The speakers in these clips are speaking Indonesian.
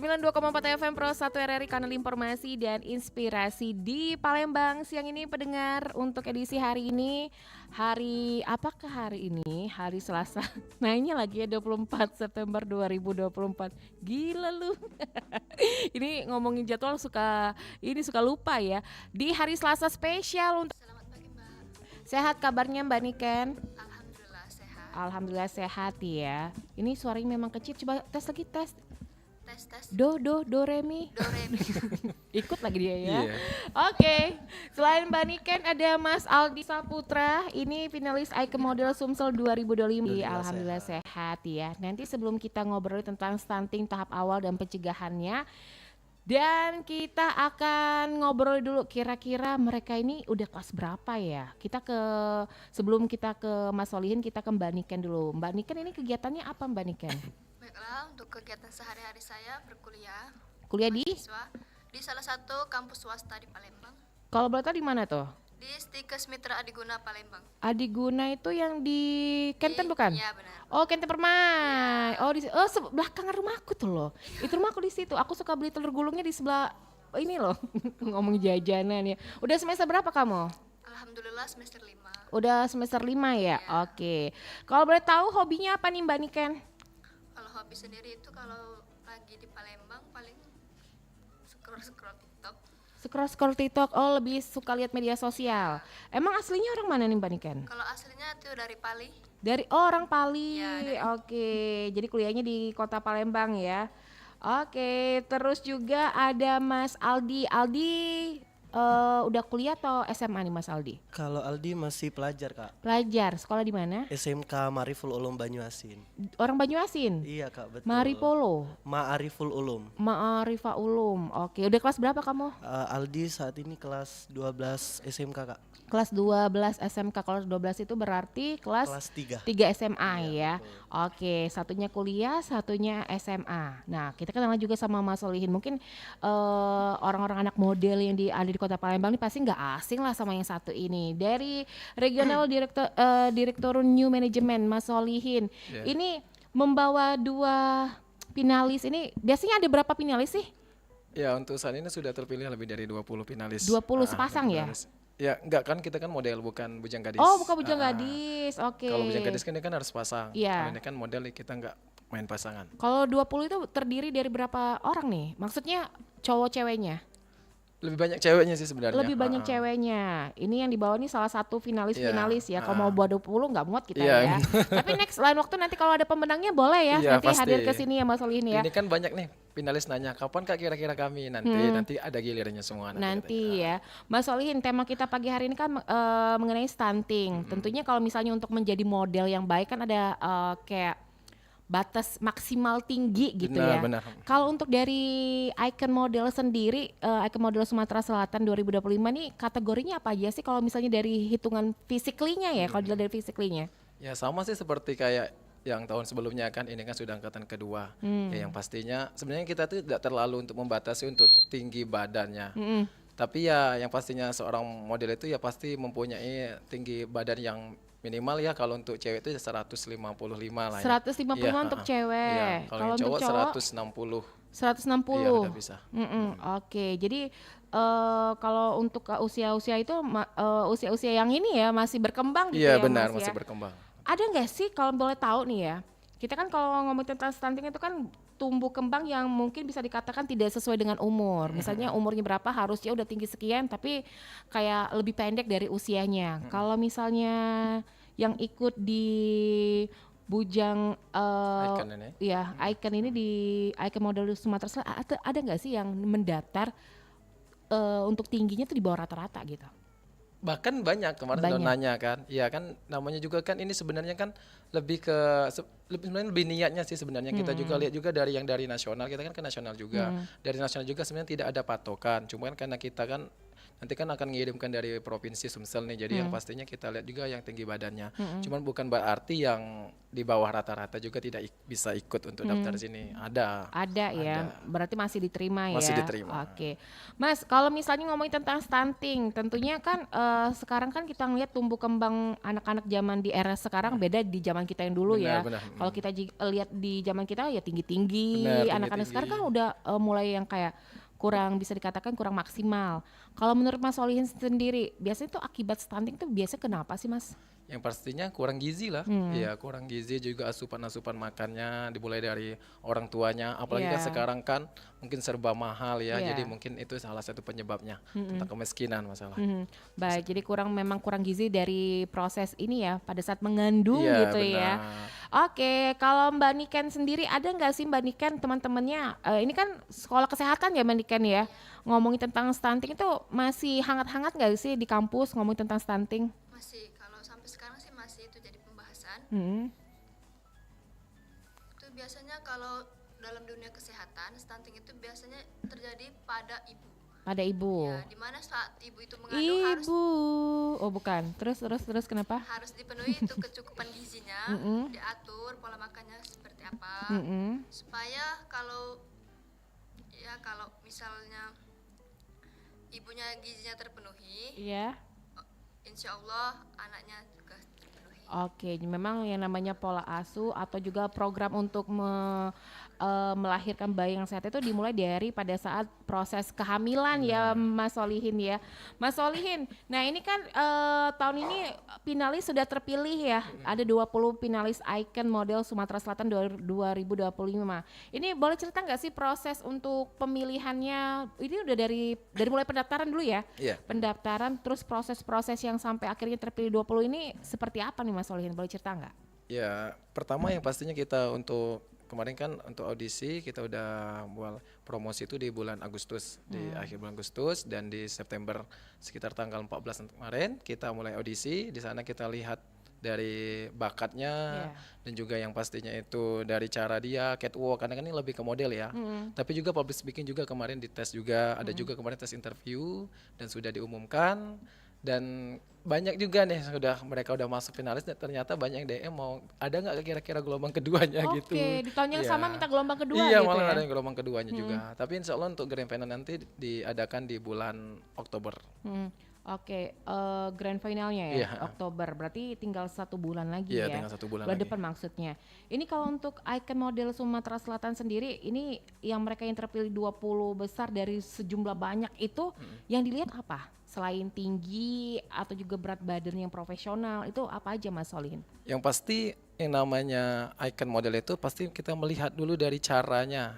92,4 FM Pro 1 RRI, kanal informasi dan inspirasi di Palembang. Siang ini pendengar, untuk edisi hari ini, hari apakah hari ini? Hari Selasa. Nanya lagi ya, 24 September 2024. Gila lu. Ini ngomongin jadwal suka lupa ya. Di hari Selasa spesial untuk Selamat pagi Mbak. sehat kabarnya Mbak Niken. Alhamdulillah sehat. Alhamdulillah sehat ya. Ini suaranya memang kecil. Coba tes lagi, tes. Tes. Do re mi. Do re mi. Ikut lagi dia ya. Iya. Oke. Selain Mbak Niken ada Mas Aldi Saputra. Ini finalis Icon Model Sumsel 2025. Alhamdulillah sehat ya. Nanti sebelum kita ngobrol tentang stunting tahap awal dan pencegahannya, dan kita akan ngobrol dulu kira-kira mereka ini udah kelas berapa ya. Sebelum kita ke Mas Solihin, kita ke Mbak Niken dulu. Mbak Niken ini kegiatannya apa Mbak Niken? Baiklah, untuk kegiatan sehari-hari saya berkuliah Kuliah di? mahasiswa di salah satu kampus swasta di Palembang, Kalau boleh tahu di mana tuh? di Stikes Mitra Adiguna Palembang. Adiguna itu yang di Kenten bukan? Iya benar. Oh, Kenten Permai. Oh, belakangan rumahku tuh loh. Itu rumahku di situ. Aku suka beli telur gulungnya di sebelah ini loh. Ngomong jajanan ya. Udah semester berapa kamu? Alhamdulillah semester 5. Udah semester 5 ya? Iya. Oke. Kalau boleh tahu hobinya apa nih Mbak Niken? Kalau hobi sendiri itu kalau lagi di Palembang paling scroll TikTok. Scroll TikTok. Oh, lebih suka lihat media sosial. Emang aslinya orang mana nih Mbak Niken? Kalau aslinya itu dari Pali. Orang Pali. Iya, Oke. Jadi kuliahnya di Kota Palembang ya. Oke, terus juga ada Mas Aldi. Aldi udah kuliah atau SMA nih Mas Aldi? Kalau Aldi masih pelajar kak, Pelajar, sekolah di mana? SMK Ma'ariful Ulum Banyuasin. Orang Banyuasin? Iya kak, betul. Maripolo? Ma'ariful Ulum. Ma'arifah Ulum. Oke, udah kelas berapa kamu? Aldi saat ini kelas 12 SMK kak. Kelas 12 SMK. Kelas 12 itu berarti kelas Kelas 3. 3 SMA ya. Iya, betul. Oke, satunya kuliah, satunya SMA. Nah, kita kenal juga sama Mas Solihin. Mungkin orang-orang anak model yang ada di Kota Palembang ini pasti nggak asing lah sama yang satu ini. Dari Regional Direktur New Management Mas Solihin. Yeah. Ini membawa 2 finalis ini. Biasanya ada berapa finalis sih? Ya, untuk saat ini sudah terpilih lebih dari 20 finalis. 20 sepasang ya? Finalis. Ya, enggak kan, kita kan model bukan bujang gadis. Oh, bukan bujang gadis. Oke. Kalau bujang gadis kan ini kan harus pasang. Iya. Kalau ini kan model kita enggak main pasangan. Kalau 20 itu terdiri dari berapa orang nih? Maksudnya cowok ceweknya? Lebih banyak ceweknya sih sebenarnya. Lebih banyak ceweknya. Ini yang dibawa nih salah satu finalis-finalis ya. Iya, Kalau mau buat 20 nggak muat kita Iya. ya. Tapi next lain waktu nanti kalau ada pemenangnya boleh ya. Iya, Nanti pasti. hadir ke sini ya Mas Solihin ya. Ini kan banyak nih finalis nanya, kapan kak kira-kira kami nanti ada gilirannya semua Nanti ya. Mas Solihin, tema kita pagi hari ini kan mengenai stunting. Tentunya kalau misalnya untuk menjadi model yang baik kan ada kayak batas maksimal tinggi gitu ya. Benar. Kalau untuk dari Icon Model sendiri, Icon Model Sumatera Selatan 2025 nih kategorinya apa aja sih kalau misalnya dari hitungan physically-nya ya, kalau dilihat dari physically-nya? Ya sama sih seperti kayak yang tahun sebelumnya kan, ini kan sudah angkatan kedua. Ya, yang pastinya sebenarnya kita tuh tidak terlalu untuk membatasi untuk tinggi badannya. Tapi ya yang pastinya seorang model itu ya pasti mempunyai tinggi badan yang minimal ya, kalau untuk cewek itu 155 lah ya. 155 Iya, untuk cewek. Iya, kalau yang untuk cowok 160. 160. Iya, udah bisa. Oke, jadi kalau untuk usia-usia itu usia-usia yang ini ya masih berkembang gitu Iya ya benar, Mas masih ya. berkembang. Ada nggak sih kalau boleh tahu nih ya? Kita kan kalau ngomong tentang stunting itu kan tumbuh kembang yang mungkin bisa dikatakan tidak sesuai dengan umur. Misalnya umurnya berapa harusnya udah tinggi sekian tapi kayak lebih pendek dari usianya. Kalau misalnya yang ikut di Bujang Icon ini. ya Icon ini di Icon Model Sumatera Selatan ada nggak sih yang mendaftar untuk tingginya tuh di bawah rata-rata gitu? Bahkan banyak kemarin Banyak. udah nanya kan. Iya kan, namanya juga kan ini sebenarnya kan lebih ke sebenarnya lebih niatnya sih sebenarnya. Kita juga lihat juga dari nasional, kita kan ke nasional juga. Dari nasional juga sebenarnya tidak ada patokan. Cuma kan karena kita kan nanti kan akan mengirimkan dari provinsi Sumsel nih. Jadi yang pastinya kita lihat juga yang tinggi badannya. Cuman bukan berarti yang di bawah rata-rata juga tidak bisa ikut untuk daftar sini. Ada ya, berarti masih diterima ya. Masih diterima. Oke, Mas, kalau misalnya ngomongin tentang stunting, tentunya kan sekarang kan kita ngeliat tumbuh kembang anak-anak zaman di era sekarang beda di zaman kita yang dulu ya. Benar. Kalau kita lihat di zaman kita ya tinggi-tinggi, Benar, anak-anak tinggi-tinggi. sekarang kan udah mulai yang kayak kurang bisa dikatakan kurang maksimal. Kalau menurut Mas Solihin sendiri, biasanya tuh akibat stunting tuh biasanya kenapa sih Mas? Yang pastinya kurang gizi lah, ya kurang gizi juga asupan-asupan makannya dimulai dari orang tuanya, apalagi kan Iya. sekarang kan mungkin serba mahal ya, Iya. jadi mungkin itu salah satu penyebabnya tentang kemiskinan masalah. Baik, jadi memang kurang gizi dari proses ini ya pada saat mengandung Iya, gitu ya. benar. Oke, kalau Mbak Niken sendiri ada nggak sih Mbak Niken teman-temannya? Ini kan sekolah kesehatan ya Mbak Niken ya. Ngomongin tentang stunting itu masih hangat-hangat nggak sih di kampus ngomongin tentang stunting? Masih, kalau sampai sekarang sih masih itu jadi pembahasan. Hmm. Itu biasanya kalau dalam dunia kesehatan, stunting itu biasanya terjadi pada ibu. Pada ibu. Ya, dimana saat ibu itu mengandung harus Ibu. Oh bukan. Terus kenapa? harus dipenuhi itu kecukupan gizinya, diatur pola makannya seperti apa, supaya kalau misalnya ibunya gizinya terpenuhi, Iya. insya Allah anaknya juga terpenuhi. Oke, memang yang namanya pola asuh atau juga program untuk melahirkan bayi yang sehat itu dimulai dari pada saat proses kehamilan ya Mas Solihin ya. Mas Solihin, nah ini kan tahun ini finalis sudah terpilih ya. Ada 20 finalis Icon Model Sumatera Selatan 2025. Ini boleh cerita nggak sih proses untuk pemilihannya? Ini udah dari mulai pendaftaran dulu ya? Iya. Pendaftaran terus proses-proses yang sampai akhirnya terpilih 20 ini seperti apa nih Mas Solihin? Boleh cerita nggak? Ya, pertama yang pastinya kita untuk kemarin kan untuk audisi kita udah buat promosi itu di bulan Agustus, di akhir bulan Agustus, dan di September sekitar tanggal 14 kemarin kita mulai audisi. Di sana kita lihat dari bakatnya dan juga yang pastinya itu dari cara dia catwalk, karena kan ini lebih ke model ya. Tapi juga public speaking juga kemarin dites juga, ada juga kemarin tes interview dan sudah diumumkan. Dan banyak juga nih mereka udah masuk finalis, dan ternyata banyak yang DM mau ada nggak kira-kira gelombang keduanya gitu. Oke, di tahun yang Iya. sama minta gelombang kedua Iya, gitu malah ya? ada yang gelombang keduanya juga. Tapi insya Allah untuk grand final nanti diadakan di bulan Oktober. Oke, grand finalnya ya Iya. Oktober, berarti tinggal 1 bulan lagi Iya, ya. tinggal 1 bulan Bulan lagi. depan maksudnya. Ini kalau untuk Icon Model Sumatera Selatan sendiri, ini yang mereka yang terpilih 20 besar dari sejumlah banyak itu, yang dilihat apa? Selain tinggi atau juga berat badan yang profesional, itu apa aja Mas Solihin? Yang pasti yang namanya icon model itu pasti kita melihat dulu dari caranya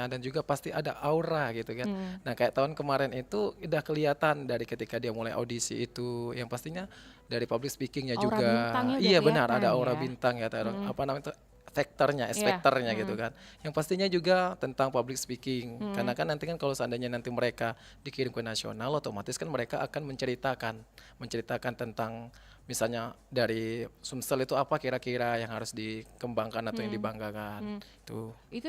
dan juga pasti ada aura gitu kan. Nah kayak tahun kemarin itu udah kelihatan dari ketika dia mulai audisi itu, yang pastinya dari public speakingnya Aura juga. bintangnya udah Iya benar, kelihatan ada aura ya. bintang ya, apa namanya itu faktornya, S-faktornya gitu kan. Yang pastinya juga tentang public speaking. Karena kan nanti kan kalau seandainya nanti mereka dikirim ke nasional, otomatis kan mereka akan menceritakan tentang misalnya dari Sumsel itu apa kira-kira yang harus dikembangkan atau yang dibanggakan. Itu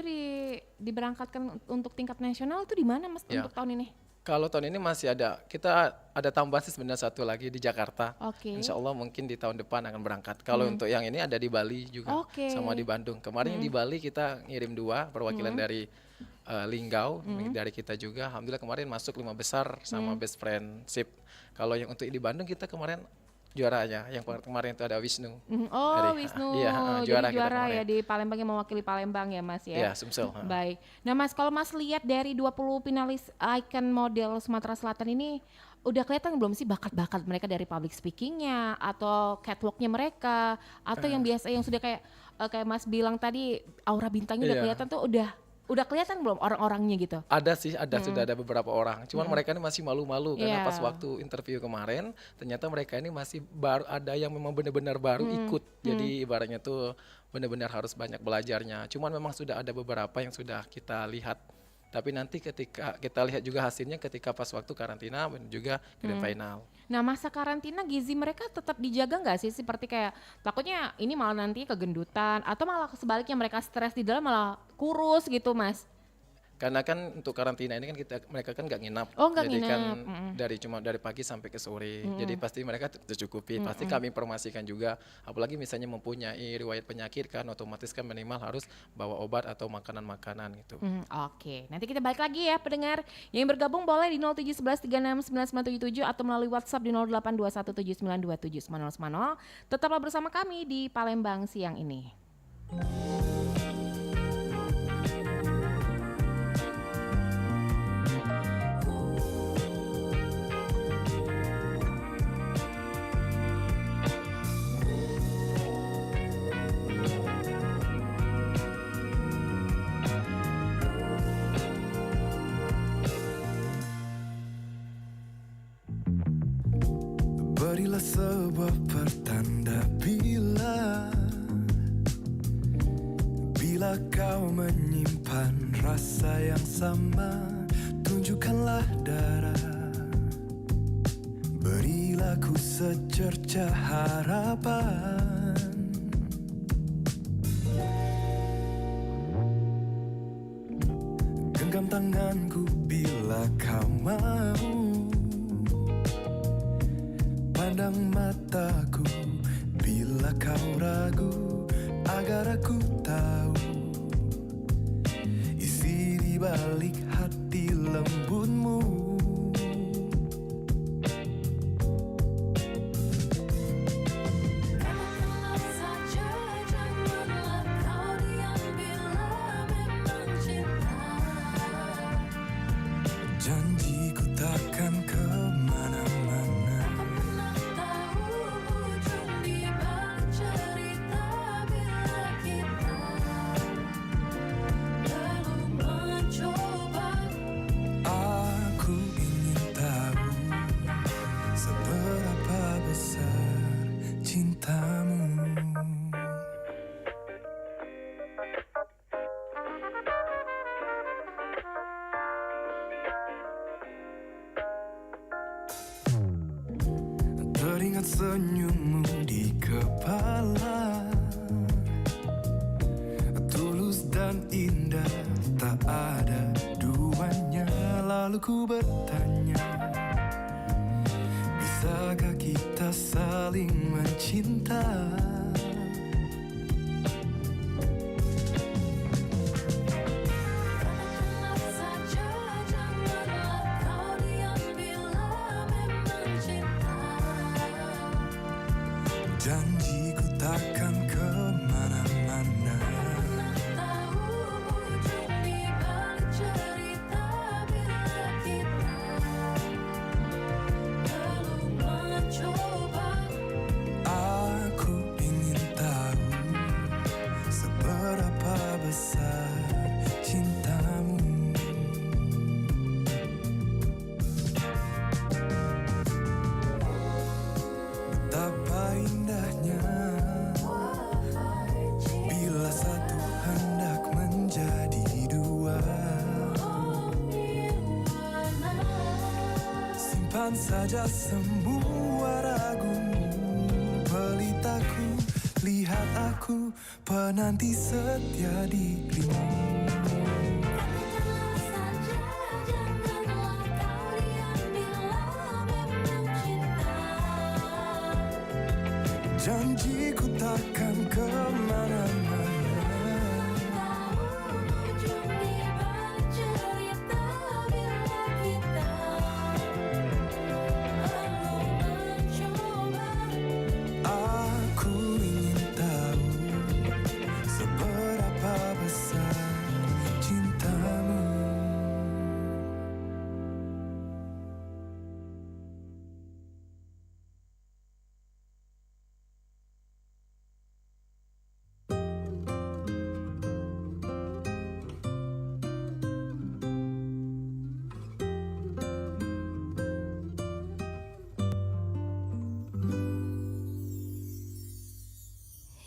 diberangkatkan untuk tingkat nasional itu di mana Mas Ya. untuk tahun ini? Kalau tahun ini masih kita ada tambahan sih sebenarnya satu lagi di Jakarta. Oke. Insya Allah mungkin di tahun depan akan berangkat. Kalau untuk yang ini ada di Bali juga, Oke. sama di Bandung. Kemarin yang di Bali kita ngirim 2 perwakilan dari Linggau, dari kita juga. Alhamdulillah kemarin masuk 5 besar sama best friendship. Kalau yang untuk di Bandung kita kemarin juaranya, yang kemarin itu ada Wisnu. Oh, Dari- Wisnu. iya, Jadi juara kita juara kemarin. ya di Palembang yang mewakili Palembang ya Mas ya. Iya, Sumsel. Baik. Nah Mas, kalau Mas lihat dari 20 finalis Icon Model Sumatera Selatan ini, udah kelihatan belum sih bakat-bakat mereka dari public speakingnya atau catwalknya mereka, atau yang biasa yang sudah kayak Mas bilang tadi aura bintangnya udah Iya. kelihatan tuh udah kelihatan belum orang-orangnya gitu? Ada sih, sudah ada beberapa orang. Cuman mereka ini masih malu-malu Iya. karena pas waktu interview kemarin, ternyata mereka ini masih baru, ada yang memang benar-benar baru ikut. Jadi ibaratnya tuh benar-benar harus banyak belajarnya. Cuman memang sudah ada beberapa yang sudah kita lihat. Tapi nanti ketika kita lihat juga hasilnya ketika pas waktu karantina dan juga grand final. Nah masa karantina gizi mereka tetap dijaga nggak sih? Seperti kayak takutnya ini malah nanti kegendutan atau malah sebaliknya mereka stres di dalam malah kurus gitu Mas? Karena kan untuk karantina ini kan mereka kan nggak nginap. Oh, nggak Jadi kan nginap. dari pagi sampai ke sore. Jadi pasti mereka tercukupi. Pasti kami informasikan juga. Apalagi misalnya mempunyai riwayat penyakit kan, otomatis kan minimal harus bawa obat atau makanan-makanan gitu. Oke, nanti kita balik lagi ya pendengar. Yang bergabung boleh di 0711369977 atau melalui WhatsApp di 082179279090. Tetaplah bersama kami di Palembang siang ini. Berilah sebuah pertanda bila kau menyimpan rasa yang sama, tunjukkanlah darah. Berilah ku secerca harapan. Genggam tanganku bila kau mau, pandang mataku bila kau ragu, agar aku tahu isi di balik hati lembutmu. Katakanlah saja, janganlah kau diam bila memang cinta. Janjiku takkan kemana-mana. Kau pernah tahu ujung di balik cerita bila kita belum mencoba. Aku ingin tahu seberapa besar cintamu. Teringat senyummu di kepala, tulus dan indah, tak ada duanya. Lalu ku bertanya, bisakah kita saling mencinta? Katakanlah saja, janganlah kau diam bila memang cinta. Janjiku takkan kemana-mana. Pernah tahu ujung di balik cerita bila kita belum mencoba. Aku ingin tahu seberapa besar cintamu. Betapa indahnya bila satu hendak menjadi dua. Simpan saja semua ragumu, pelitaku, lihat aku, penanti setia dirimu. Katakanlah saja, janganlah kau diam bila memang cinta. Janjiku takkan kemana-mana. Tahu ujung di balik cerita bila kita belum mencoba. Aku ingin tahu seberapa besar cintamu.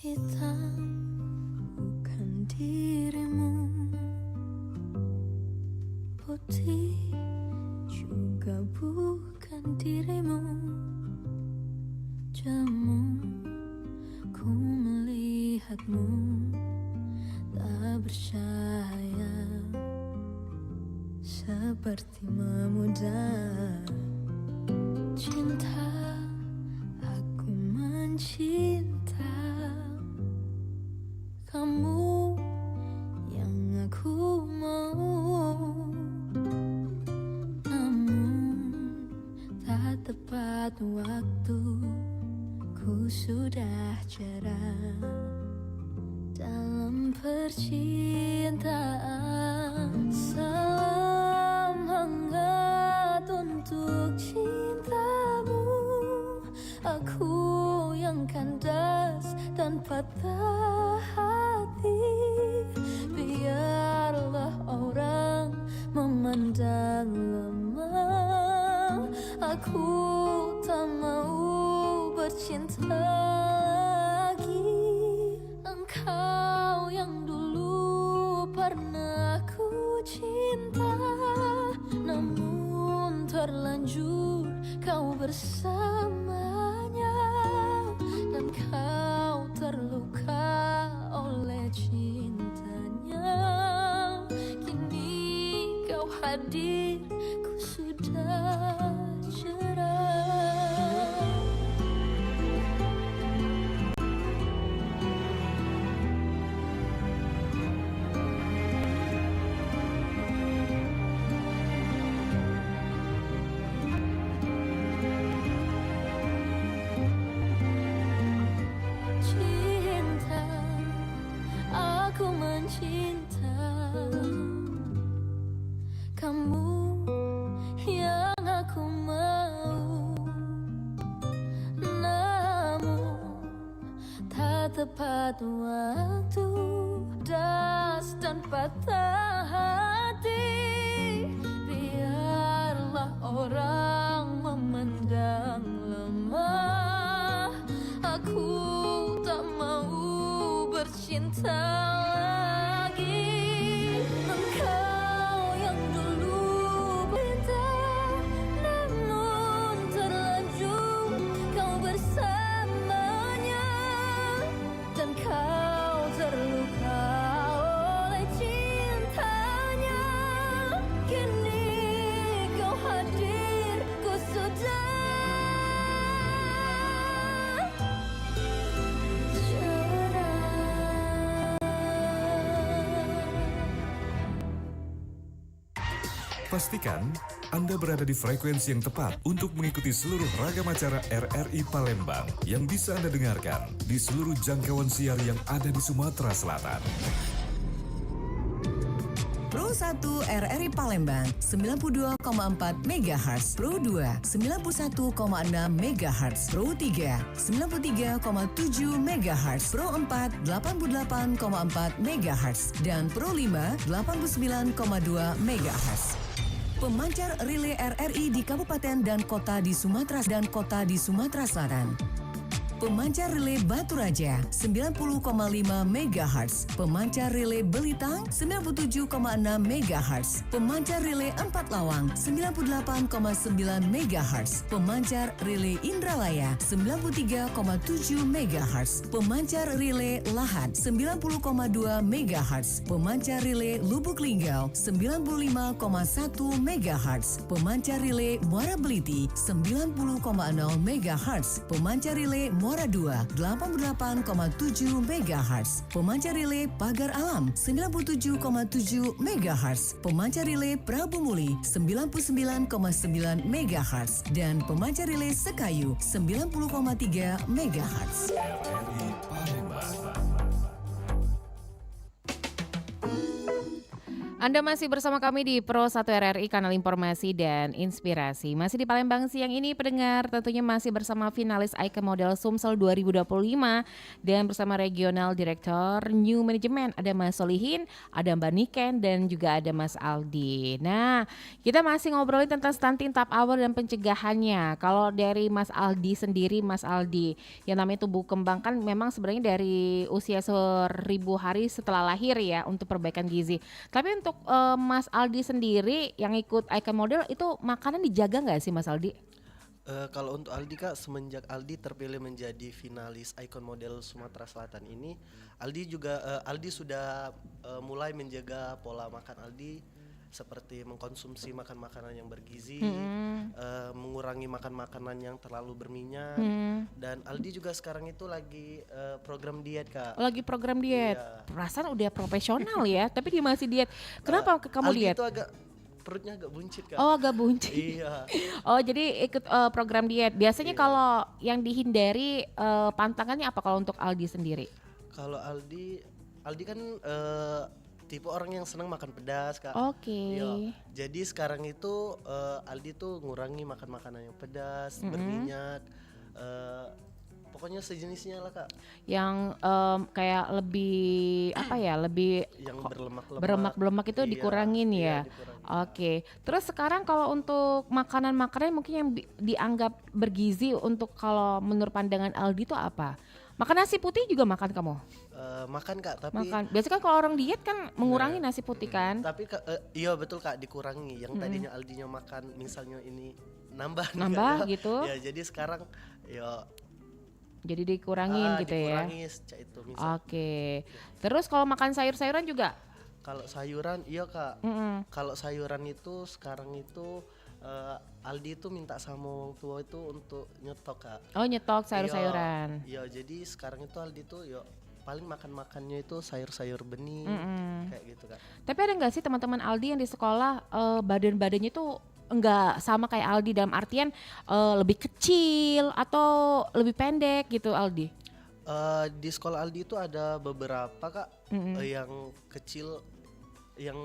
Hitam bukan dirimu, putih juga bukan dirimu. Jemu ku melihatmu tak bersaya. seperti memuda. Cinta, aku mencinta kamu yang aku mau. Namun tak tepat waktu, ku sudah jarang dalam percintaan. Salam hangat untuk cintamu, aku yang kandas dan patah hati. Biarlah orang memandang lemah, aku tak mau bercinta lagi. Engkau yang dulu pernah ku cinta, namun terlanjur kau bersamanya, dan kau terluka oleh cintanya. Kini kau hadir, ku sudah cerah. Cinta, aku mencinta kamu yang aku mau. Namun tak tepat waktu, das dan patah hati. Biarlah orang memandang lemah, aku tak mau bercinta lagi. Engkau yang dulu cinta, namun terlanjur kau bersamanya, dan kau terluka oleh cintanya. Kini kau hadir, ku sudah Pastikan Anda berada di frekuensi yang tepat untuk mengikuti seluruh ragam acara RRI Palembang yang bisa Anda dengarkan di seluruh jangkauan siar yang ada di Sumatera Selatan. Pro 1 RRI Palembang 92,4 MHz, Pro 2 91,6 MHz, Pro 3 93,7 MHz, Pro 4 88,4 MHz, dan Pro 5 89,2 MHz. Pemancar relay RRI di kabupaten dan kota di Sumatera Selatan. Pemancar relay Batu Raja 90,5 MHz, pemancar relay Belitang 97,6 MHz, pemancar relay Empat Lawang 98,9 MHz, pemancar relay Indralaya 93,7 MHz, pemancar relay Lahat 90,2 MHz, pemancar relay Lubuk Linggau 95,1 MHz, pemancar relay Muara Beliti 90,0 MHz, pemancar relay Muara 2 88,7 MHz, pemancar relay Pagar Alam 97,7 MHz, pemancar relay Prabu Muli 99,9 MHz, dan pemancar relay Sekayu 90,3 MHz. RRI Palembang. Anda masih bersama kami di Pro 1 RRI, kanal informasi dan inspirasi. Masih di Palembang siang ini pendengar, tentunya masih bersama finalis Icon Model Sumsel 2025 dan bersama Regional Director New Management. Ada Mas Solihin, ada Mbak Niken, dan juga ada Mas Aldi. Nah, kita masih ngobrolin tentang stunting tahap awal dan pencegahannya. Kalau dari Mas Aldi sendiri, Mas Aldi, yang namanya tumbuh kembang kan memang sebenarnya dari usia 1000 hari setelah lahir ya untuk perbaikan gizi. Tapi untuk Mas Aldi sendiri yang ikut Icon Model itu makanan dijaga nggak sih Mas Aldi? Kalau untuk Aldi Kak, semenjak Aldi terpilih menjadi finalis Icon Model Sumatera Selatan ini, Aldi sudah mulai menjaga pola makan Aldi seperti mengkonsumsi makan makanan yang bergizi, Mm-mm. mengurangi makan makanan yang terlalu berminyak. Dan Aldi juga sekarang itu lagi program diet Kak. Lagi program diet. Iya. Perasaan udah profesional ya, tapi dia masih diet. Kenapa kamu Aldi diet? itu agak perutnya agak buncit Kak. Oh, agak buncit. Iya. Oh, jadi ikut program diet. Biasanya Iya. kalau yang dihindari pantangannya apa kalau untuk Aldi sendiri? Kalau Aldi kan tipe orang yang senang makan pedas Kak. Oke. Iya. Jadi sekarang itu Aldi tuh ngurangi makan makanan yang pedas, berminyak, pokoknya sejenisnya lah Kak. Yang kayak lebih apa ya? Lebih Yang berlemak-lemak. berlemak itu Iya, dikurangin iya, ya. dikurangin. Oke. Terus sekarang kalau untuk makanan-makanan mungkin yang dianggap bergizi untuk kalau menurut pandangan Aldi itu apa? Makan nasi putih juga makan kamu? Makan Kak, tapi Makan. Biasanya kan kalau orang diet kan mengurangi nasi putih kan? tapi iya betul Kak, dikurangi. Yang tadinya Aldinya makan misalnya ini nambah nih, Kak, Nambah ya. gitu? Ya, jadi sekarang ya Jadi dikurangin gitu ya. dikurangi sejak itu misal. Oke. Terus kalau makan sayur-sayuran juga? Kalau sayuran iya Kak. Mm-mm. Kalau sayuran itu sekarang itu Aldi itu minta sama orang tua itu untuk nyetok Kak. Oh, nyetok sayur-sayuran. Iya, jadi sekarang itu Aldi tuh ya paling makannya itu sayur-sayur bening kayak gitu Kak. Tapi ada nggak sih teman-teman Aldi yang di sekolah badan-badannya tuh nggak sama kayak Aldi dalam artian lebih kecil atau lebih pendek gitu Aldi? Di sekolah Aldi itu ada beberapa Kak yang kecil yang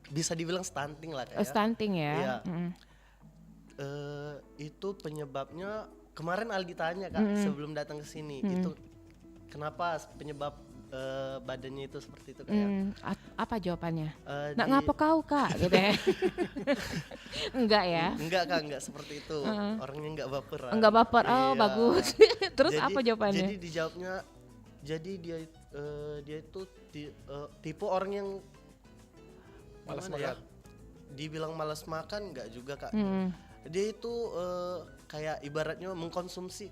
bisa dibilang stunting lah Kak ya. Stunting ya. Iya. Mm-mm. Itu penyebabnya kemarin Aldi tanya Kak sebelum datang ke sini itu kenapa penyebab badannya itu seperti itu Kak ya. Apa jawabannya? Eh, Nggak di- ngapa kau kak gitu ya? Enggak ya? Enggak Kak, enggak seperti itu. Orangnya enggak baperan. Enggak baper. Oh Iya. bagus. Terus Jadi- apa jawabannya? Jadi dijawabnya, jadi dia itu tipe orang yang Malas gimana ya? makan. Dibilang malas makan enggak juga Kak. Mm. Dia itu kayak ibaratnya mengkonsumsi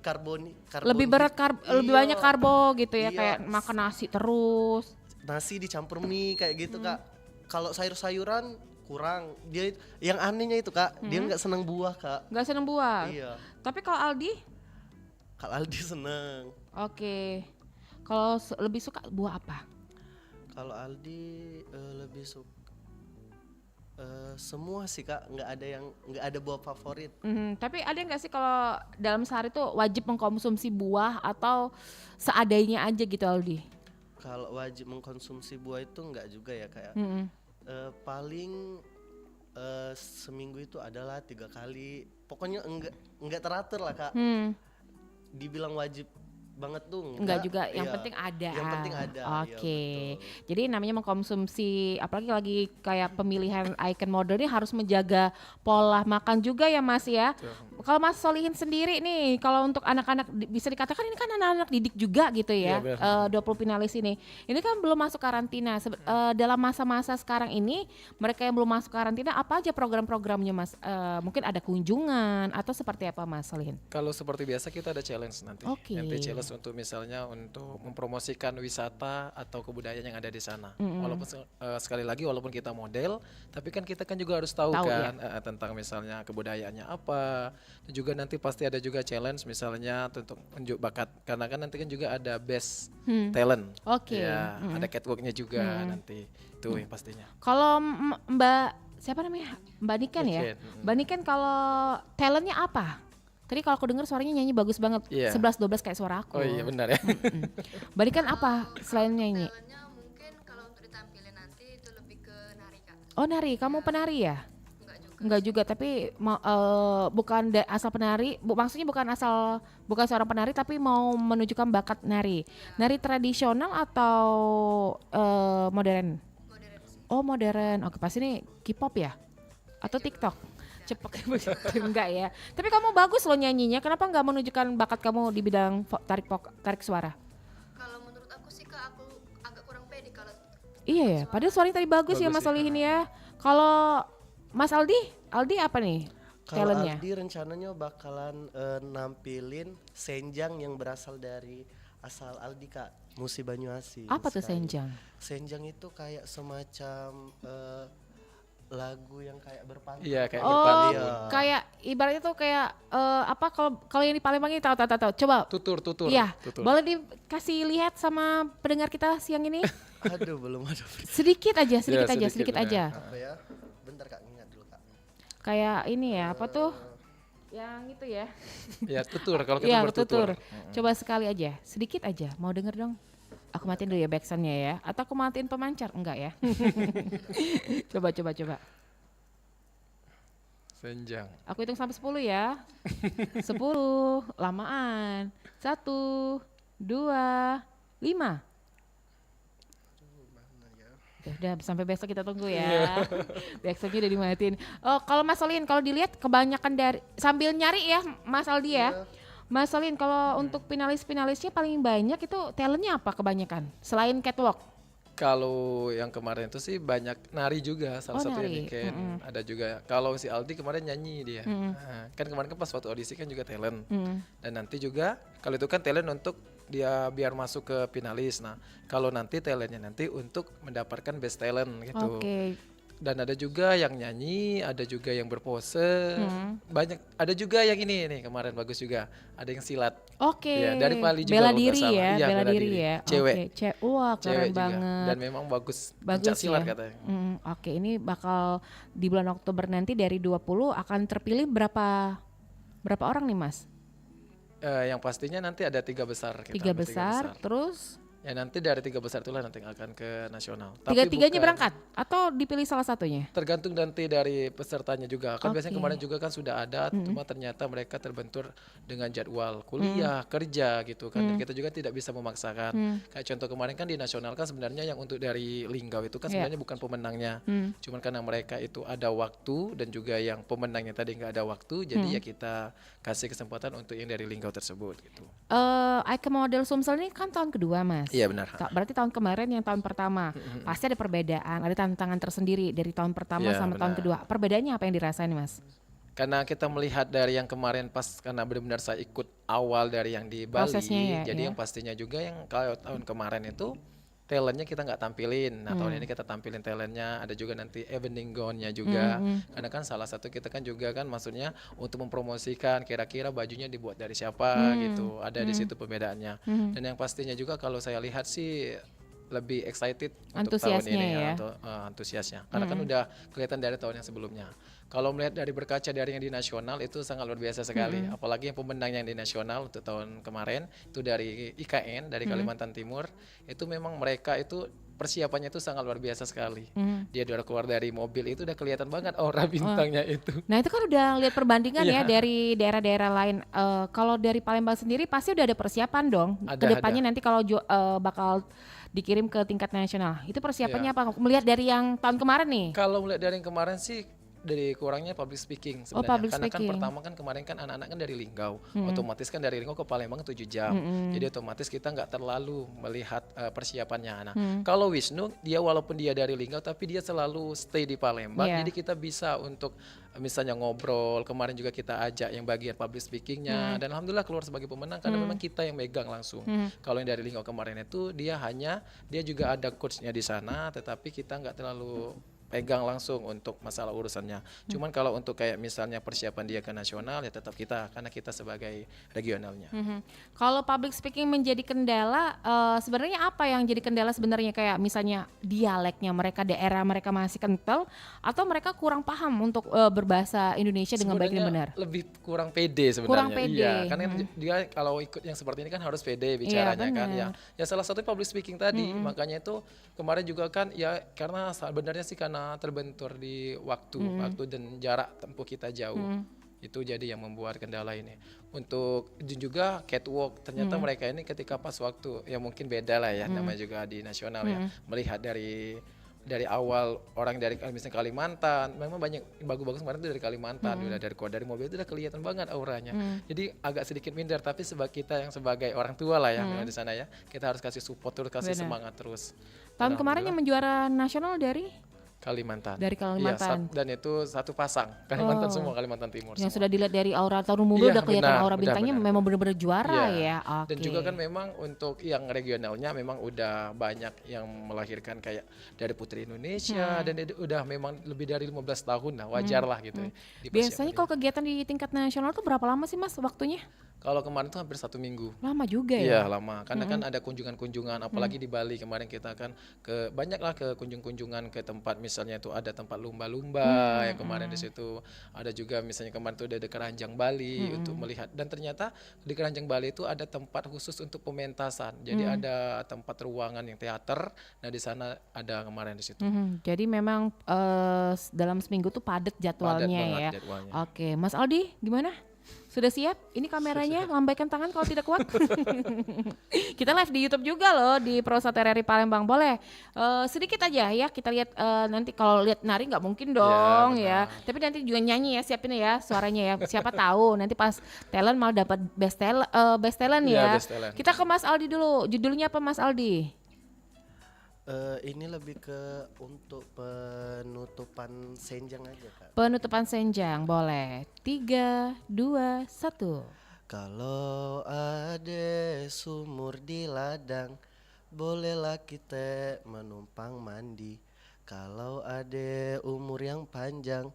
Lebih berat lebih Iya. banyak karbo gitu ya, Iya. kayak makan nasi terus. Nasi dicampur mie kayak gitu Kak. Kalau sayur-sayuran kurang. Dia yang anehnya itu Kak, dia nggak senang buah Kak. Nggak seneng buah. Iya. Tapi kalau Aldi, Kalau Aldi seneng. oke. Kalau lebih suka buah apa? Kalau Aldi lebih suka semua sih Kak, nggak ada buah favorit. Tapi ada nggak sih kalau dalam sehari tuh wajib mengkonsumsi buah atau seadanya aja gitu Aldi? Kalau wajib mengkonsumsi buah itu nggak juga ya Kak. Paling seminggu itu adalah 3 kali. Pokoknya enggak teratur lah Kak. Dibilang wajib banget tuh Enggak juga, yang Iya. penting ada. Yang penting ada. Oke. Iya, betul. Jadi namanya mengkonsumsi, apalagi lagi kayak pemilihan icon model ini harus menjaga pola makan juga ya Mas ya. Kalau Mas Solihin sendiri nih, kalau untuk anak-anak bisa dikatakan ini kan anak-anak didik juga gitu ya. Iya, benar. 20 finalis ini. Ini kan belum masuk karantina. Dalam masa-masa sekarang ini, mereka yang belum masuk karantina apa aja program-programnya Mas? Mungkin ada kunjungan atau seperti apa Mas Solihin? Kalau seperti biasa kita ada challenge nanti. Oke. Nanti challenge untuk misalnya untuk mempromosikan wisata atau kebudayaan yang ada di sana. Walaupun sekali lagi walaupun kita model, tapi kan kita kan juga harus tahu Tahu, kan tentang misalnya kebudayaannya apa. Dan juga nanti pasti ada juga challenge misalnya untuk unjuk bakat karena kan nanti kan juga ada best talent. Oke. Ya, ada catwalknya juga nanti. Itu yang pastinya. Kalau Mbak siapa namanya? Mbak Niken ya. Niken, Mbak Niken kalau talentnya apa? Tadi kalau aku dengar suaranya nyanyi bagus banget. Iya. 11-12 kayak suara aku. Oh iya benar ya. Mbak Niken apa selain nyanyi? Talentnya mungkin kalau untuk ditampilin nanti itu lebih ke nari Kak. Oh nari, kamu penari ya? Enggak juga. Enggak juga, tapi bukan asal penari, maksudnya bukan seorang penari tapi mau menunjukkan bakat nari. Nari tradisional atau modern? Modern sih. Oh modern, oke pasti ini K-pop ya? Atau TikTok? Cepet enggak ya? Tapi kamu bagus loh nyanyinya, kenapa nggak menunjukkan bakat kamu di bidang tarik suara? Kalau menurut aku sih Kak, aku agak kurang pede kalau Iya ya, padahal suaranya tadi bagus ya Bagus Mas ya. Solihin ya. Kalau Mas Aldi apa nih Kalau talentnya? Aldi rencananya bakalan nampilin senjang yang berasal dari asal Aldi Kak, Musi Banyuasin. Apa tuh sekali. senjang? Senjang itu kayak semacam lagu yang kayak berpantun. Iya, kayak Oh, berpantun. Iya. kayak ibaratnya tuh kayak apa kalau yang di Palembang ini tahu. Coba. Tutur. Iya, tutur. boleh dikasih lihat sama pendengar kita siang ini? Aduh, belum ada. Sedikit aja, sedikit sedikit, aja. Apa ya? Bentar Kak, ingat dulu Kak. Kayak ini ya, apa tuh? Yang itu ya. Ya tutur, kalau kita Iya, bertutur. tutur. Coba sekali aja, sedikit aja. Mau denger dong? Aku matiin dulu ya backsoundnya ya. Atau aku matiin pemancar? Enggak ya. Coba. Senjang. Aku hitung sampai 10 ya. 10, lamaan. 1, 2, 5. Udah sampai besok kita tunggu ya. Backsoundnya udah dimatiin. Oh, kalau Mas Solin, kalau dilihat kebanyakan dari sambil nyari ya Mas Aldi ya. Mas Solin, kalau untuk finalis-finalisnya paling banyak itu talentnya apa kebanyakan? Selain catwalk? Kalau yang kemarin itu sih banyak nari juga, salah Oh, satu yang nari. bikin. Ada juga. Kalau si Aldi kemarin nyanyi dia. Nah, kan kemarin kan pas waktu audisi kan juga talent. Dan nanti juga kalau itu kan talent untuk dia biar masuk ke finalis. Nah, kalau nanti talentnya nanti untuk mendapatkan best talent gitu. Oke. Dan ada juga yang nyanyi, ada juga yang berpose, banyak. Ada juga yang ini nih kemarin bagus juga. Ada yang silat. Oke. Iya, dari Bali juga Bela kalau nggak diri salah. ya, Iya, bela bela diri diri. ya. Cewek. Oke, wah keren Cewek juga. banget. Dan memang bagus. Bagus pencak silat ya. katanya. Oke, ini bakal di bulan Oktober nanti dari 20 akan terpilih berapa orang nih Mas? Yang pastinya nanti ada 3 besar. Kita 3 ambil besar, terus Ya nanti dari 3 besar itulah nanti akan ke nasional. Tapi tiga-tiganya bukan- berangkat atau dipilih salah satunya? Tergantung nanti dari pesertanya juga. Kan biasanya Oke. kemarin juga kan sudah ada, cuma ternyata mereka terbentur dengan jadwal kuliah, kerja gitu kan. Dan kita juga tidak bisa memaksakan. Kayak contoh kemarin kan di nasional kan sebenarnya yang untuk dari Linggau itu kan Iya. sebenarnya bukan pemenangnya. Cuman karena mereka itu ada waktu dan juga yang pemenangnya tadi nggak ada waktu, jadi ya kita kasih kesempatan untuk yang dari Linggau tersebut gitu. Ike Model Sumsel ini kan tahun kedua Mas. Iya benar. Berarti tahun kemarin yang tahun pertama. Pasti ada perbedaan, ada tantangan tersendiri dari tahun pertama Iya, sama tahun benar. kedua. Perbedaannya apa yang dirasain Mas? Karena kita melihat dari yang kemarin pas karena benar-benar saya ikut awal dari yang di Bali, Prosesnya ya, jadi ya. yang pastinya juga yang kalau tahun kemarin itu talentnya kita nggak tampilin. Nah tahun ini kita tampilin talentnya, ada juga nanti evening gown-nya juga. Karena kan salah satu kita kan juga kan maksudnya untuk mempromosikan kira-kira bajunya dibuat dari siapa gitu. Ada di situ perbedaannya. Dan yang pastinya juga kalau saya lihat sih lebih excited untuk tahun Antusiasnya ini ya. untuk antusiasnya karena kan udah kelihatan dari tahun yang sebelumnya. Kalau melihat dari berkaca dari yang di nasional itu sangat luar biasa sekali, apalagi yang pemenang yang di nasional untuk tahun kemarin itu dari IKN dari Kalimantan Timur, itu memang mereka itu persiapannya itu sangat luar biasa sekali. Dia udah keluar dari mobil itu udah kelihatan banget aura bintangnya itu. Nah itu kan udah lihat perbandingan ya Iya. dari daerah-daerah lain. Kalau dari Palembang sendiri pasti udah ada persiapan dong. Ada, Kedepannya nanti kalau bakal dikirim ke tingkat nasional. Itu persiapannya apa? Melihat dari yang tahun kemarin nih. Kalau melihat dari yang kemarin sih dari kurangnya public speaking sebenarnya. public Karena speaking. kan pertama kan kemarin kan anak-anak kan dari Linggau. Otomatis kan dari Linggau ke Palembang 7 jam. Jadi otomatis kita nggak terlalu melihat persiapannya. Nah, kalau Wisnu dia walaupun dia dari Linggau tapi dia selalu stay di Palembang. Iya. Jadi kita bisa untuk misalnya ngobrol. Kemarin juga kita ajak yang bagian public speakingnya. Dan alhamdulillah keluar sebagai pemenang karena memang kita yang megang langsung. Kalau yang dari Linggau kemarin itu dia juga ada coachnya di sana, tetapi kita nggak terlalu pegang langsung untuk masalah urusannya. Cuman kalau untuk kayak misalnya persiapan dia ke nasional ya tetap kita karena kita sebagai regionalnya. Kalau public speaking menjadi kendala, sebenarnya apa yang jadi kendala sebenarnya kayak misalnya dialeknya mereka, daerah mereka masih kental atau mereka kurang paham untuk berbahasa Indonesia dengan baik dan Sebenarnya benar? lebih kurang pede sebenarnya. Kurang pede. Iya, karena dia kalau ikut yang seperti ini kan harus pede bicaranya kan benar. ya. Ya salah satu public speaking tadi, makanya itu kemarin juga kan ya karena sebenarnya sih karena terbentur di waktu dan jarak tempuh kita jauh. Itu jadi yang membuat kendala ini. Untuk juga catwalk ternyata mereka ini ketika pas waktu ya mungkin beda lah ya namanya juga di nasional ya. Melihat dari awal orang dari misalnya Kalimantan, memang banyak bagus-bagus kemarin itu dari Kalimantan, udah dari mobil itu udah kelihatan banget auranya. Jadi agak sedikit minder, tapi kita yang sebagai orang tua lah ya di sana ya, kita harus kasih support terus, kasih Benar. semangat terus. Tahun Dan kemarin yang menjuara nasional dari Kalimantan. Dari Iya, Kalimantan. dan itu satu pasang. Kalimantan Oh. semua, Kalimantan Timur Yang semua. sudah dilihat dari aura atau mobil Iya, udah kelihatan benar, aura benar, bintangnya benar. memang benar-benar juara Iya. ya. Oke. Dan juga kan memang untuk yang regionalnya memang udah banyak yang melahirkan kayak dari Putri Indonesia dan udah memang lebih dari 15 tahun lah, wajar lah gitu ya. Biasanya dipersiapkan kalau kegiatan di tingkat nasional tuh berapa lama sih Mas waktunya? Kalau kemarin tuh hampir 1 minggu. Lama juga Iya ya. lama, karena kan ada kunjungan-kunjungan, apalagi di Bali kemarin kita kan ke banyak lah ke kunjungan ke tempat, misalnya itu ada tempat lumba-lumba yang kemarin di situ, ada juga misalnya kemarin tuh ada di Keranjang Bali untuk melihat, dan ternyata di Keranjang Bali itu ada tempat khusus untuk pementasan, jadi ada tempat ruangan yang teater, nah di sana ada kemarin di situ. Jadi memang dalam seminggu tuh padat jadwalnya banget ya. jadwalnya. Oke, Mas Aldi gimana? Sudah siap? Ini kameranya, lambaikan tangan kalau tidak kuat. Kita live di YouTube juga loh di Pro1 RRI Palembang. Boleh sedikit aja ya kita lihat, nanti kalau lihat nari nggak mungkin dong ya. Tapi nanti juga nyanyi ya, siapin ya suaranya ya. Siapa tahu nanti pas talent malah dapat best talent Iya, ya. best talent. Kita ke Mas Aldi dulu. Judulnya apa Mas Aldi? Ini lebih ke untuk penutupan senjang aja Kak. Penutupan senjang, boleh. 3, 2, 1. Kalau ada sumur di ladang, bolehlah kita menumpang mandi. Kalau ada umur yang panjang,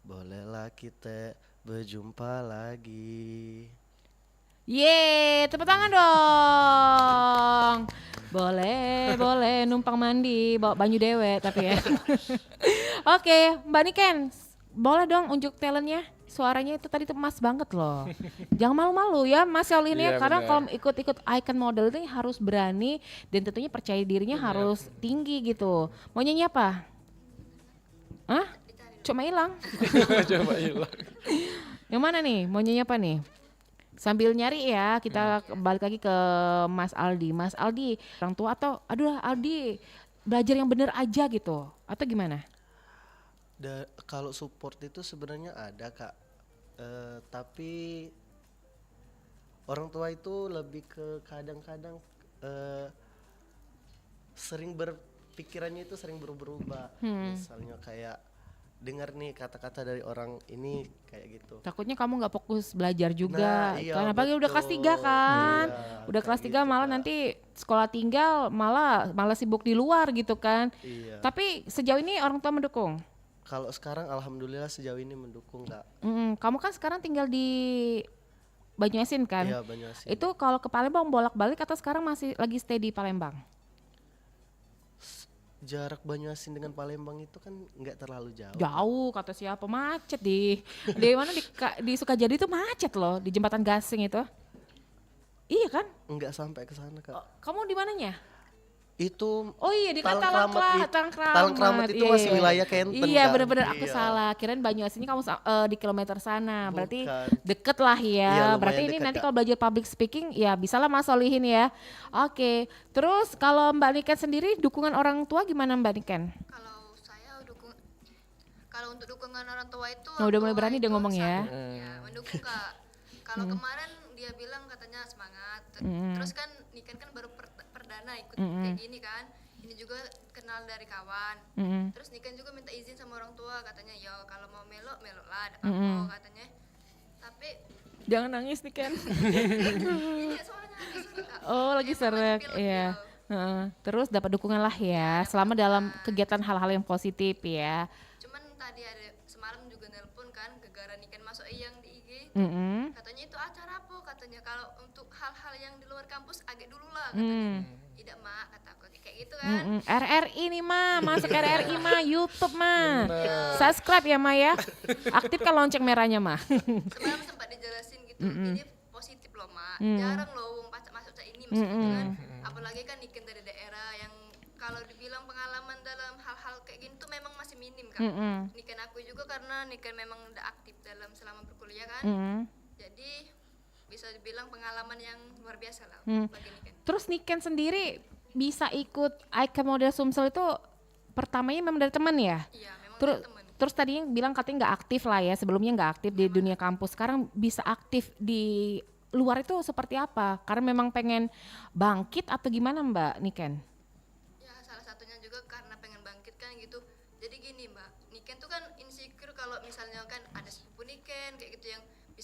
bolehlah kita berjumpa lagi. Yeay, tepuk tangan dong. Boleh numpang mandi, bawa banyu dewe tapi ya. Oke, Mbak Niken, boleh dong unjuk talentnya. Suaranya itu tadi tuh emas banget loh. Jangan malu-malu ya Mas Yolin ya, Iya, karena benar. kalau ikut-ikut icon model itu harus berani dan tentunya percaya dirinya harus tinggi gitu. Mau nyanyi apa? Hah? Cuma hilang. Coba hilang. Yang mana nih? Mau nyanyi apa nih? Sambil nyari ya, kita balik lagi ke Mas Aldi. Mas Aldi, orang tua atau aduh Aldi belajar yang bener aja gitu atau gimana? Kalau support itu sebenarnya ada Kak, tapi orang tua itu lebih ke kadang-kadang sering berpikirannya itu sering berubah-ubah. Misalnya kayak dengar nih kata-kata dari orang ini kayak gitu. Takutnya kamu nggak fokus belajar juga. Nah, iya, Kan apalagi udah kelas 3 kan. Iya, Udah kelas kayak 3 gitu, malah Kak. nanti sekolah tinggal malah sibuk di luar gitu kan. Iya. Tapi sejauh ini orang tua mendukung. Kalau sekarang alhamdulillah sejauh ini mendukung Kak. Kamu kan sekarang tinggal di Banyuasin kan? Iya, Banyuasin. Itu kalau ke Palembang bolak-balik atau sekarang masih lagi stay di Palembang? Jarak Banyuasin dengan Palembang itu kan nggak terlalu jauh. Jauh kata siapa, macet di mana di Sukajadi itu macet loh, di jembatan Gasing itu. Iya kan? Nggak sampai ke sana Kak. Kamu di mananya? Itu Oh iya di kan Talang Kramat Talang Kramat itu Iya, masih iya. wilayah Kenten Iya kan? bener-bener aku Iya. salah. Kirain Banyuasin ini kamu di kilometer sana. Berarti Bukan. deket lah Iya, ya. lumayan Berarti ini dekat, nanti Kak. kalau belajar public speaking ya bisalah Mas solihin ya. Oke. Terus kalau Mbak Niken sendiri dukungan orang tua gimana Mbak Niken? Kalau untuk dukungan orang tua itu Nah, udah mulai orang tua berani dia itu ngomong ya. ya mendukung Kak. Kalau kemarin dia bilang katanya semangat. Terus kan Niken kan baru perdana ikut kayak gini kan. Ini juga kenal dari kawan. Terus Niken juga minta izin sama orang tua katanya ya kalau mau melok lah ada apa katanya. Tapi Jangan nangis Niken. ini soalnya lagi seru, Kak. Oh lagi Dia mau seret, spill iya. gitu. Heeh. Terus dapat dukungan lah ya, selama dalam kegiatan hal-hal yang positif ya. Cuman tadi ada semalam juga nelpon kan gegara Niken masuk yang di IG. Mm-mm. Katanya itu acara apa katanya kalau untuk hal-hal yang di luar kampus agak dulu lah katanya. Tidak mak kata aku kayak gitu kan. RRI nih Ma, masuk RRI Ma, YouTube Ma. Subscribe ya Ma ya. Aktifkan lonceng merahnya Ma. Semalam sempat dijelasin gitu. Ini positif loh mak. Jarang loh wong pacar masuk kayak ini maksudnya kan. Apalagi kan Niken dari daerah yang kalau dibilang pengalaman dalam hal-hal kayak gini tuh memang masih minim kan. Niken aku juga karena Niken memang udah aktif dalam selama berkuliah kan. Jadi bisa dibilang pengalaman yang luar biasa lah bagi Niken. Terus Niken sendiri bisa ikut Icon Model Sumsel itu pertamanya memang dari teman ya? Iya memang Terus, dari temen. terus tadinya bilang katanya nggak aktif lah ya, sebelumnya nggak aktif di dunia kampus. Sekarang bisa aktif di luar itu seperti apa? Karena memang pengen bangkit atau gimana Mbak Niken? Ya salah satunya juga karena pengen bangkit kan gitu. Jadi gini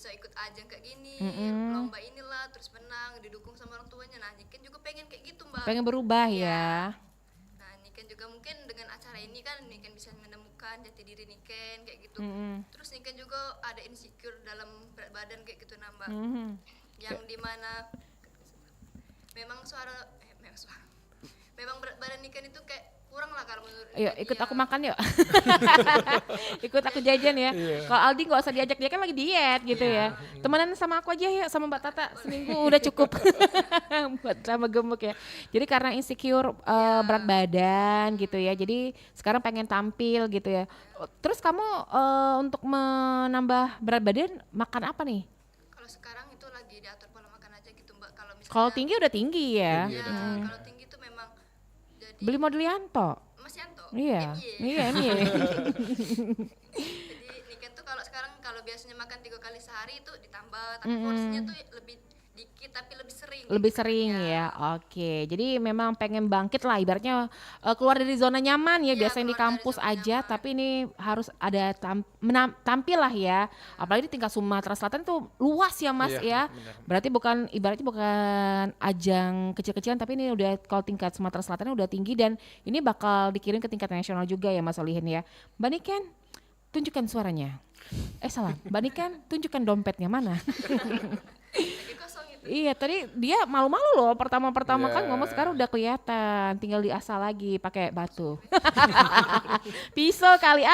bisa ikut ajang kayak gini, lomba inilah, terus menang, didukung sama orang tuanya. Nah, Niken juga pengen kayak gitu, Mbak. Pengen berubah Iya. ya. Nah, Niken juga mungkin dengan acara ini kan Niken bisa menemukan jati diri Niken kayak gitu. Terus Niken juga ada insecure dalam berat badan kayak gitu, nah, Mbak. Yang dimana memang berat badan Niken itu kayak kurang lah kalau menurut Ayo Niken. ikut Iya. aku makan yuk. Ikut aku jajan ya. Kalau Aldi nggak usah diajak, dia kan lagi diet gitu ya. Temenan sama aku aja yuk, sama Mbak Tata seminggu udah cukup. Buat sama gemuk ya. Jadi karena insecure berat badan gitu ya. Jadi sekarang pengen tampil gitu ya. Terus kamu untuk menambah berat badan makan apa nih? Kalau sekarang itu lagi diatur pola makan aja gitu, Mbak. Kalau misalnya Kalau tinggi udah tinggi ya. ya, kalau tinggi itu memang jadi Beli model Yanto. Mas Yanto. Iya. MY. Iya, MY. Jadi Niken tuh kalau sekarang kalau biasanya makan 3 kali sehari itu ditambah, tapi porsinya tuh lebih dikit tapi lebih sering. Lebih sering ya. Oke. Jadi memang pengen bangkit lah ibaratnya keluar dari zona nyaman ya. Iya, Biasanya di keluar dari kampus zona aja nyaman. tapi ini harus ada tampil lah ya. Apalagi di tingkat Sumatera Selatan tuh luas ya Mas ya. Iya, benar. Berarti ibaratnya bukan ajang kecil-kecilan tapi ini udah kalau tingkat Sumatera Selatan udah tinggi dan ini bakal dikirim ke tingkat nasional juga ya Mas Solihin ya. Mbak Niken tunjukkan suaranya. Salah. Mbak Niken tunjukkan dompetnya mana? Lagi kosong itu. Iya tadi dia malu-malu loh pertama-pertama kan Iya. ngomong, sekarang udah kelihatan, tinggal diasah lagi pakai batu. Pisau kali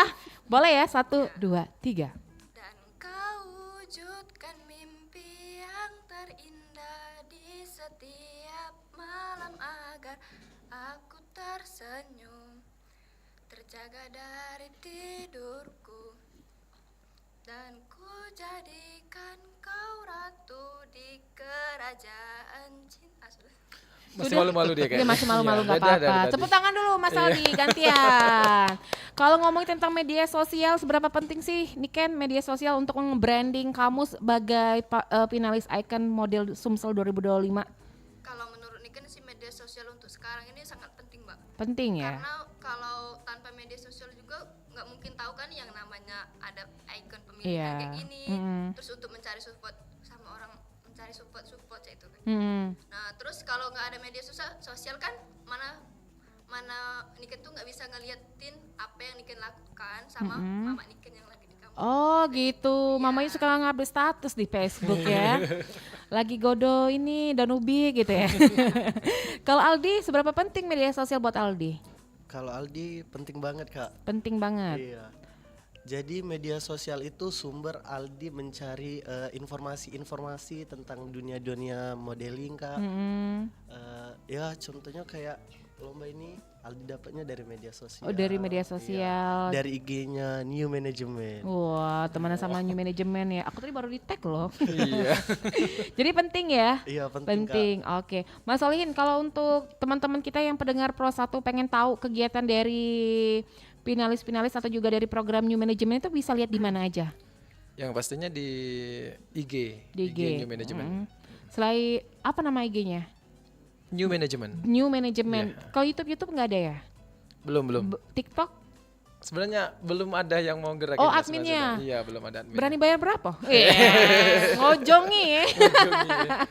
boleh ya 1, 2, 3. Dan kau wujudkan mimpi yang terindah di setiap malam agar aku tersenyum, terjaga dari tidurku, dan ku jadikan kau ratu di kerajaan cinta. Masih malu-malu dia Dia kayaknya. masih malu-malu Iya, nggak beda dari apa-apa. tadi. Tepuk tangan dulu Mas Aldi, gantian. Kalau ngomongin tentang media sosial, seberapa penting sih Niken media sosial untuk nge-branding kamu sebagai finalis Icon Model Sumsel 2025? Kalau menurut Niken sih media sosial untuk sekarang ini sangat penting, Mbak. Penting ya? Karena kalau tanpa media sosial juga nggak mungkin tahu kan yang namanya ada ikon pemilihan Iya. kayak gini. Terus untuk mencari support sama orang, mencari support itu kan. Nah terus kalau nggak ada media sosial kan mana Niken tuh nggak bisa ngeliatin apa yang Niken lakukan sama mama Niken yang lagi di kampung. Oh gitu, mamanya suka ngupdate status di Facebook ya. Lagi godo ini Danubi gitu ya. Kalau Aldi, seberapa penting media sosial buat Aldi? Kalau Aldi penting banget, Kak. Penting banget. Iya. Jadi media sosial itu sumber Aldi mencari informasi-informasi tentang dunia-dunia modeling, Kak. Ya contohnya kayak lomba ini Aldi dapatnya dari media sosial. Oh dari media Iya. sosial. Dari IG-nya New Management. Wah, temenan sama new management ya. Aku tadi baru di tag loh. Iya. Jadi penting ya. Iya penting, Kak. Penting. Oke. Mas Solihin, kalau untuk teman-teman kita yang pendengar Pro 1 pengen tahu kegiatan dari finalis-finalis atau juga dari program new management itu bisa lihat di mana aja? Yang pastinya di IG, Di IG. New Management. Selain apa nama IG-nya? New Management. New Management. Kalau YouTube nggak ada ya? Belum. TikTok? Sebenarnya belum ada yang mau gerakin. Oh, Mas adminnya. Mas. Iya, belum ada admin. Berani bayar berapa? Ngojong nih.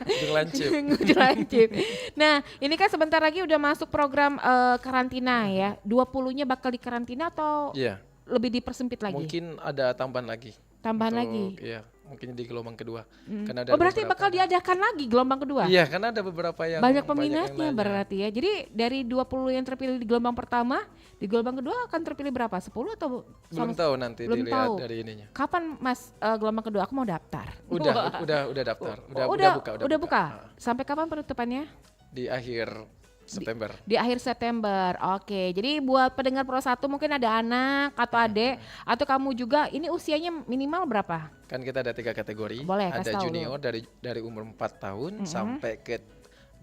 Ujung lancip. Lancip. Nah, ini kan sebentar lagi udah masuk program karantina ya. 20-nya bakal dikarantina atau Iya. lebih dipersempit lagi? Mungkin ada tambahan lagi. Tambahan Untuk- lagi? Iya, mungkin di gelombang kedua. Karena Oh berarti bakal diadakan lagi gelombang kedua? Iya, karena ada beberapa yang Banyak yang peminatnya nanya. berarti ya. Jadi dari 20 yang terpilih di gelombang pertama, di gelombang kedua akan terpilih berapa? 10 atau Belum sama- tahu nanti belum dilihat tahu. dari ininya. Kapan Mas gelombang kedua? Aku mau daftar. Udah daftar. Oh, Udah buka. buka. Sampai kapan penutupannya? Di akhir September. Di akhir September. Oke. Jadi buat pendengar Pro 1 mungkin ada anak atau adik atau kamu juga, ini usianya minimal berapa? Kan kita ada 3 kategori. Boleh, ada kasih tahu junior dari umur 4 tahun sampai ke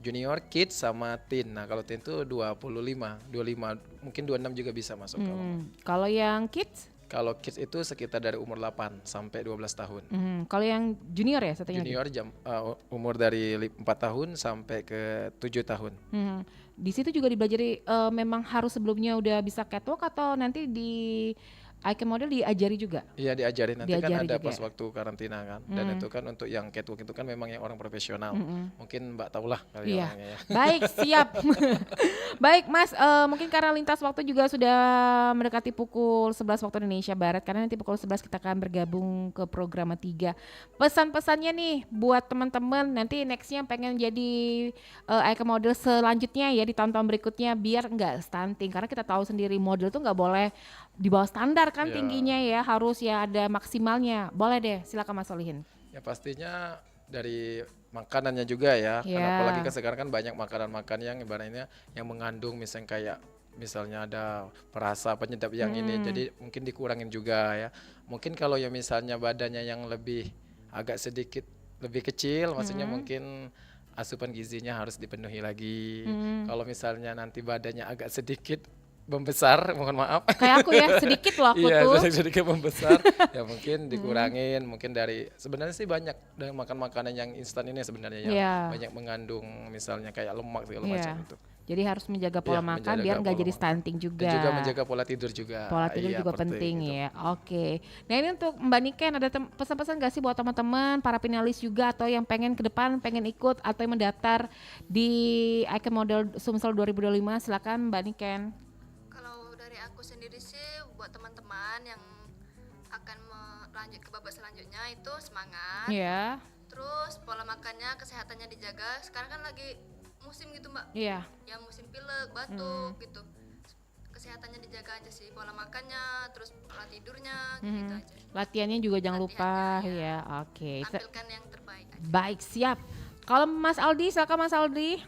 junior, kids sama teen. Nah, kalau teen itu 25, mungkin 26 juga bisa masuk kalau mau. Kalau yang kids? Kalau kids itu sekitar dari umur 8 sampai 12 tahun. Kalau yang junior ya satunya lagi? Junior umur dari 4 tahun sampai ke 7 tahun. Di situ juga dibelajari memang harus sebelumnya udah bisa catwalk atau nanti di Icon Model diajari juga. Iya diajarin, nanti kan Diajari ada juga. pas waktu karantina kan, dan itu kan untuk yang catwalk itu kan memang yang orang profesional. Mungkin Mbak tahulah kali Iya. orangnya ya. Baik, siap. Baik, Mas, mungkin karena lintas waktu juga sudah mendekati pukul 11 waktu Indonesia Barat, karena nanti pukul 11 kita akan bergabung ke program 3. Pesan-pesannya nih buat teman-teman nanti nextnya pengen jadi icon model selanjutnya ya di tahun-tahun berikutnya, biar nggak stunting, karena kita tahu sendiri model tuh nggak boleh di bawah standar kan Iya. tingginya ya, harus ya ada maksimalnya. Boleh deh, silakan Mas Solihin. Ya pastinya dari makanannya juga ya. Iya. Karena apalagi kan sekarang kan banyak makanan-makan yang ibaratnya yang mengandung misalnya ada perasa penyedap yang ini, jadi mungkin dikurangin juga ya. Mungkin kalau ya misalnya badannya yang lebih agak sedikit lebih kecil, maksudnya mungkin asupan gizinya harus dipenuhi lagi. Kalau misalnya nanti badannya agak sedikit membesar, mohon maaf. Kayak aku ya, sedikit loh aku Iya, tuh. sedikit membesar. Ya mungkin dikurangin, mungkin dari sebenarnya sih banyak dari makan makanan yang instan ini sebenarnya yang Iya. banyak mengandung misalnya kayak lemak segala Iya. macam itu. Jadi harus menjaga pola Iya, makan menjaga biar nggak pola jadi makan. stunting juga. Dan juga menjaga pola tidur juga. Pola tidur Iya, juga penting penting gitu. ya. Oke. Nah ini untuk Mbak Niken ada pesan-pesan gak sih buat teman-teman, para finalis juga atau yang pengen ke depan, pengen ikut atau yang mendaftar di Icon Model Sumsel 2025? Silakan Mbak Niken. Kalau dari aku sendiri sih buat teman-teman yang akan lanjut ke babak selanjutnya itu semangat. Iya. Terus pola makannya, kesehatannya dijaga. Sekarang kan lagi musim gitu Mbak, Iya. yang musim pilek, batuk gitu. Kesehatannya dijaga aja sih, pola makannya, terus pola tidurnya, gitu aja. Latihannya juga jangan lupa Latihannya, ya. Oke. Tampilkan yang terbaik aja. Baik, siap. Kalau Mas Aldi, silakan Mas Aldi.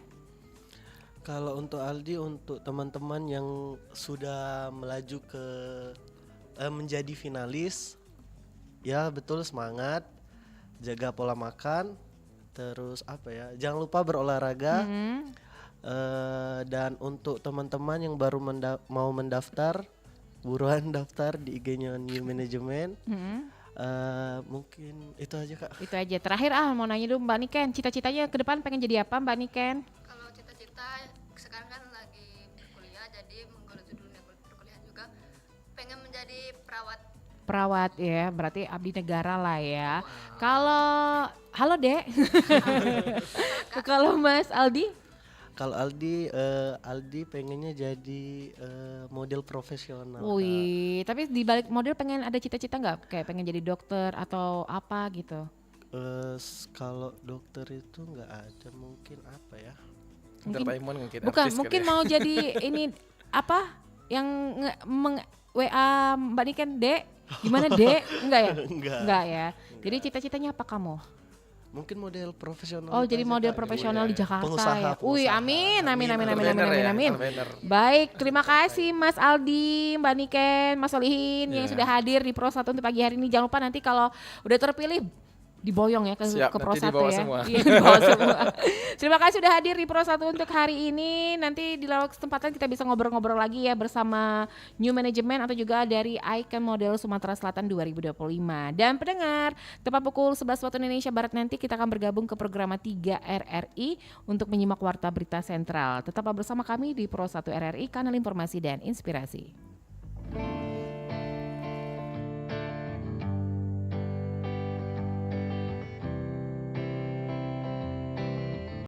Kalau untuk Aldi, untuk teman-teman yang sudah melaju ke menjadi finalis, ya betul, semangat, jaga pola makan, terus apa ya, jangan lupa berolahraga. Dan untuk teman-teman yang baru mau mendaftar, buruan daftar di IG-nya New Management. Mungkin itu aja Kak. Itu aja. Terakhir mau nanya dulu Mbak Niken, cita-citanya ke depan pengen jadi apa Mbak Niken? Kalau cita-cita sekarang kan lagi berkuliah, jadi menggeluti dunia perkuliahan juga, pengen menjadi perawat. Perawat ya, berarti abdi negara lah ya. Kalau halo Dek. Kalau Mas Aldi? Kalau Aldi, Aldi pengennya jadi model profesional. Kak. Wih, tapi di balik model pengen ada cita-cita nggak? Kayak pengen jadi dokter atau apa gitu? Kalau dokter itu nggak ada, mungkin apa ya? Ntar Pak Imun mungkin Bukan, artis kali mungkin ya. mau jadi ini apa? Yang WA Mbak Niken, Dek? Gimana Dek? Enggak ya? Enggak. Ya. Jadi cita-citanya apa kamu? Mungkin model profesional. Oh, jadi aja, model Kak. profesional di Jakarta Pengusaha, ya. Wih, pengusaha. amin. Entrepreneur ya, entrepreneur. Baik, terima kasih Mas Aldi, Mbak Niken, Mas Solihin yang Iya. sudah hadir di Pro 1 untuk pagi hari ini. Jangan lupa nanti kalau udah terpilih diboyong ya ke Siap, Pro nanti 1 dibawa ya. semua. Iya, dibawa semua. Terima kasih sudah hadir di Pro 1 untuk hari ini. Nanti di lain kesempatan kita bisa ngobrol-ngobrol lagi ya bersama New Management atau juga dari Icon Model Sumatera Selatan 2025. Dan pendengar, tepat pukul 11 waktu Indonesia Barat nanti kita akan bergabung ke program 3 RRI untuk menyimak warta berita sentral. Tetaplah bersama kami di Pro 1 RRI, kanal informasi dan inspirasi.